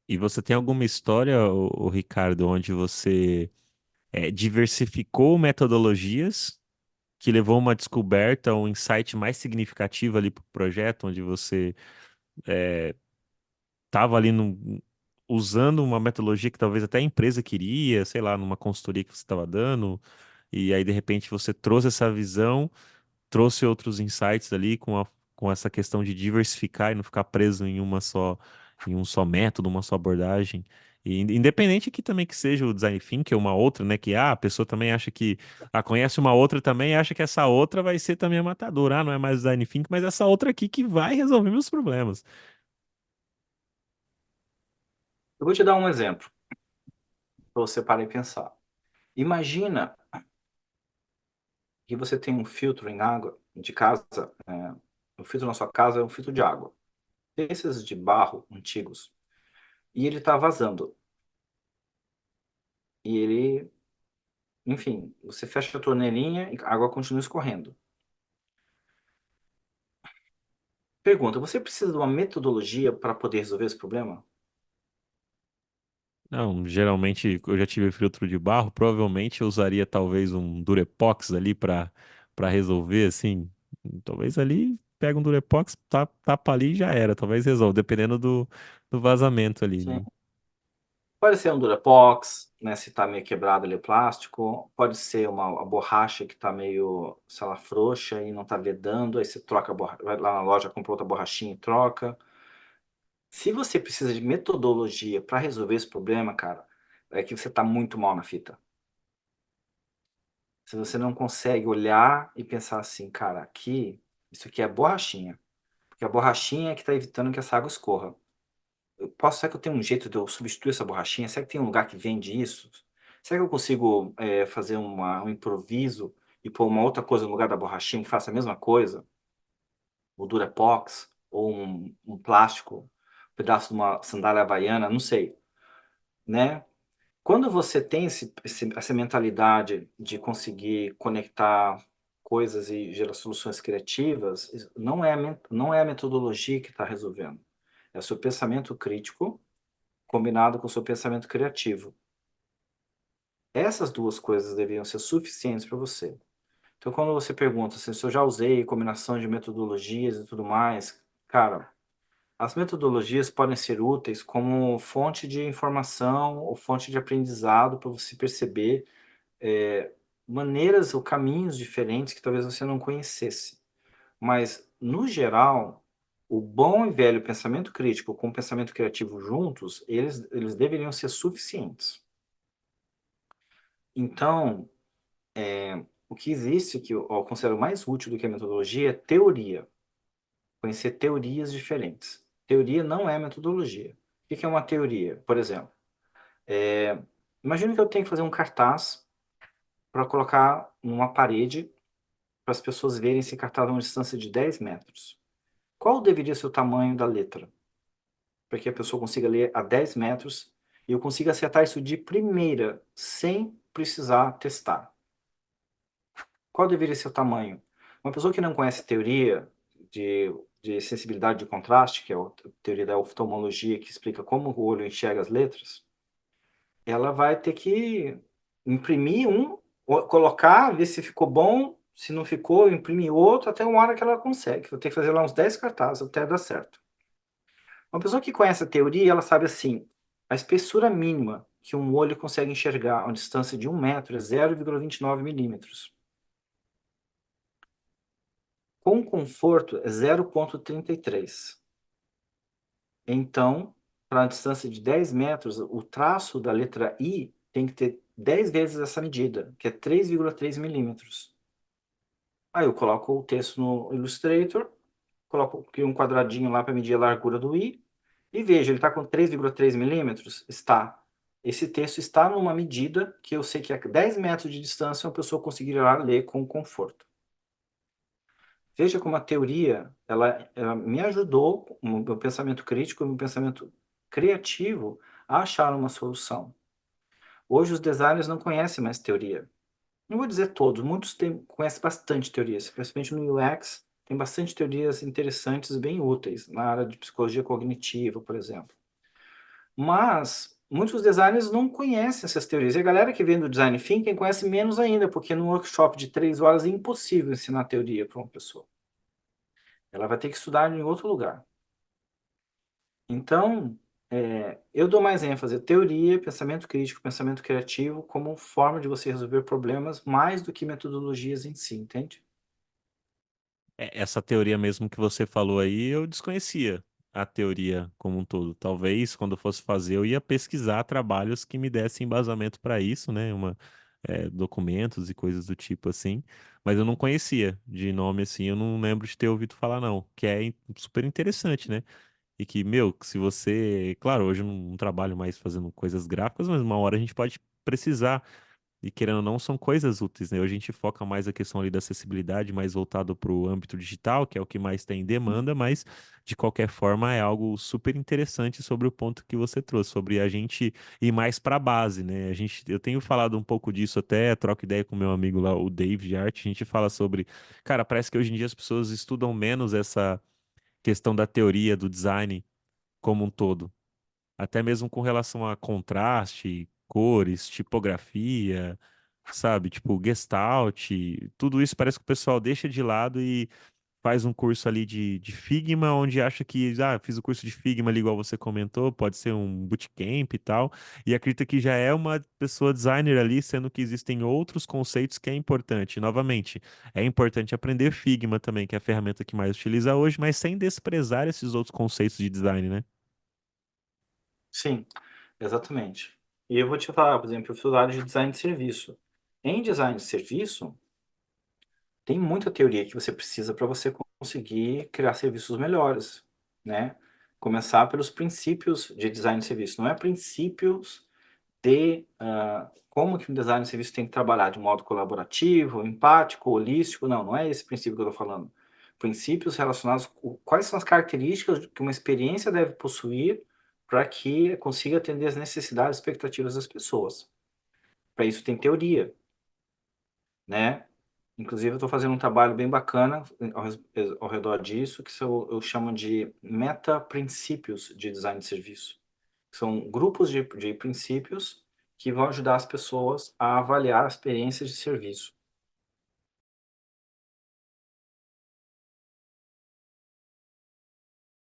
E você tem alguma história, o Ricardo, onde você diversificou metodologias que levou a uma descoberta, um insight mais significativo ali para o projeto, onde você estava ali usando uma metodologia que talvez até a empresa queria, sei lá, numa consultoria que você estava dando, e aí de repente você trouxe essa visão, trouxe outros insights ali com essa questão de diversificar e não ficar preso em um só método, uma só abordagem. E independente que também que seja o design thinking, uma outra, né, que a pessoa também acha que conhece uma outra também e acha que essa outra vai ser também a matadora. Ah, não é mais design thinking, mas essa outra aqui que vai resolver meus problemas. Eu vou te dar um exemplo para você parar e pensar. Imagina que você tem um filtro em água de casa, o filtro na sua casa é um filtro de água, desses de barro antigos, e ele está vazando. E ele, enfim, você fecha a torneirinha e a água continua escorrendo. Pergunta: você precisa de uma metodologia para poder resolver esse problema? Não, geralmente eu já tive filtro de barro, provavelmente eu usaria talvez um Durepox ali para resolver, assim. Talvez ali pega um Durepox, tapa ali e já era. Talvez resolva, dependendo do vazamento ali, Sim. né? Pode ser um Durapox, né, se está meio quebrado ali o plástico. Pode ser uma borracha que está meio, sei lá, frouxa e não está vedando. Aí você troca a borracha, vai lá na loja, compra outra borrachinha e troca. Se você precisa de metodologia para resolver esse problema, cara, é que você está muito mal na fita. Se você não consegue olhar e pensar assim, cara, aqui, isso aqui é borrachinha. Porque a borrachinha é que está evitando que essa água escorra. Será que eu tenho um jeito de eu substituir essa borrachinha? Será que tem um lugar que vende isso? Será que eu consigo fazer um improviso e pôr uma outra coisa no lugar da borrachinha que faça a mesma coisa? O Durepox, ou um plástico, um pedaço de uma sandália havaiana, não sei, né? Quando você tem essa mentalidade de conseguir conectar coisas e gerar soluções criativas, não é a metodologia que está resolvendo. É o seu pensamento crítico combinado com o seu pensamento criativo. Essas duas coisas deveriam ser suficientes para você. Então, quando você pergunta assim, se eu já usei combinação de metodologias e tudo mais, cara, as metodologias podem ser úteis como fonte de informação ou fonte de aprendizado para você perceber é, maneiras ou caminhos diferentes que talvez você não conhecesse. Mas, no geral, o bom e velho pensamento crítico com o pensamento criativo juntos, eles deveriam ser suficientes. Então, o que existe, que eu considero mais útil do que a metodologia, é teoria. Conhecer teorias diferentes. Teoria não é metodologia. O que é uma teoria? Por exemplo, imagine que eu tenho que fazer um cartaz para colocar numa parede para as pessoas verem esse cartaz a uma distância de 10 metros. Qual deveria ser o tamanho da letra? Para que a pessoa consiga ler a 10 metros e eu consiga acertar isso de primeira, sem precisar testar. Qual deveria ser o tamanho? Uma pessoa que não conhece teoria de sensibilidade de contraste, que é a teoria da oftalmologia, que explica como o olho enxerga as letras, ela vai ter que imprimir um, colocar, ver se ficou bom, se não ficou, imprimir outro, até uma hora que ela consegue. Vou ter que fazer lá uns 10 cartazes até dar certo. Uma pessoa que conhece a teoria, ela sabe assim, a espessura mínima que um olho consegue enxergar a uma distância de 1 metro é 0,29 milímetros. Com conforto é 0,33. Então, para a distância de 10 metros, o traço da letra I tem que ter 10 vezes essa medida, que é 3,3 milímetros. Aí eu coloco o texto no Illustrator, coloco aqui um quadradinho lá para medir a largura do I, e vejo, ele está com 3,3 milímetros? Está. Esse texto está numa medida que eu sei que a 10 metros de distância uma pessoa conseguirá ler com conforto. Veja como a teoria, ela me ajudou, o meu pensamento crítico, o meu pensamento criativo, a achar uma solução. Hoje os designers não conhecem mais teoria. Não vou dizer todos, muitos conhecem bastante teorias, principalmente no UX, tem bastante teorias interessantes, bem úteis, na área de psicologia cognitiva, por exemplo. Mas muitos designers não conhecem essas teorias. E a galera que vem do design thinking conhece menos ainda, porque num workshop de 3 horas é impossível ensinar teoria para uma pessoa. Ela vai ter que estudar em outro lugar. Então, eu dou mais ênfase à teoria, pensamento crítico, pensamento criativo, como forma de você resolver problemas, mais do que metodologias em si, entende? Essa teoria mesmo que você falou aí, eu desconhecia a teoria como um todo. Talvez quando eu fosse fazer, eu ia pesquisar trabalhos que me dessem embasamento para isso, né? Documentos e coisas do tipo assim. Mas eu não conhecia de nome assim, eu não lembro de ter ouvido falar, não. Que é super interessante, né? E que, meu, se você. Claro, hoje eu não trabalho mais fazendo coisas gráficas, mas uma hora a gente pode precisar. E querendo ou não, são coisas úteis, né? Hoje a gente foca mais a questão ali da acessibilidade, mais voltado para o âmbito digital, que é o que mais tem demanda, mas de qualquer forma é algo super interessante sobre o ponto que você trouxe, sobre a gente ir mais para a base, né? Eu tenho falado um pouco disso até, troco ideia com meu amigo lá, o Dave de arte, a gente fala sobre, cara, parece que hoje em dia as pessoas estudam menos essa questão da teoria do design como um todo, até mesmo com relação a contraste, cores, tipografia, sabe? Tipo, Gestalt, tudo isso parece que o pessoal deixa de lado e faz um curso ali de Figma, onde acha que, fiz o curso de Figma ali, igual você comentou, pode ser um bootcamp e tal, e acredita que já é uma pessoa designer ali, sendo que existem outros conceitos que é importante. Novamente, é importante aprender Figma também, que é a ferramenta que mais utiliza hoje, mas sem desprezar esses outros conceitos de design, né? Sim, exatamente. E eu vou te falar, por exemplo, eu fiz área de design de serviço. Em design de serviço, tem muita teoria que você precisa para você conseguir criar serviços melhores, né? Começar pelos princípios de design de serviço. Não é princípios de como que um design de serviço tem que trabalhar de modo colaborativo, empático, holístico. Não, não é esse princípio que eu estou falando. Princípios relacionados com quais são as características que uma experiência deve possuir para que consiga atender as necessidades e expectativas das pessoas. Para isso tem teoria, né? Inclusive, eu estou fazendo um trabalho bem bacana ao redor disso, eu chamo de meta-princípios de design de serviço. São grupos de princípios que vão ajudar as pessoas a avaliar a experiência de serviço.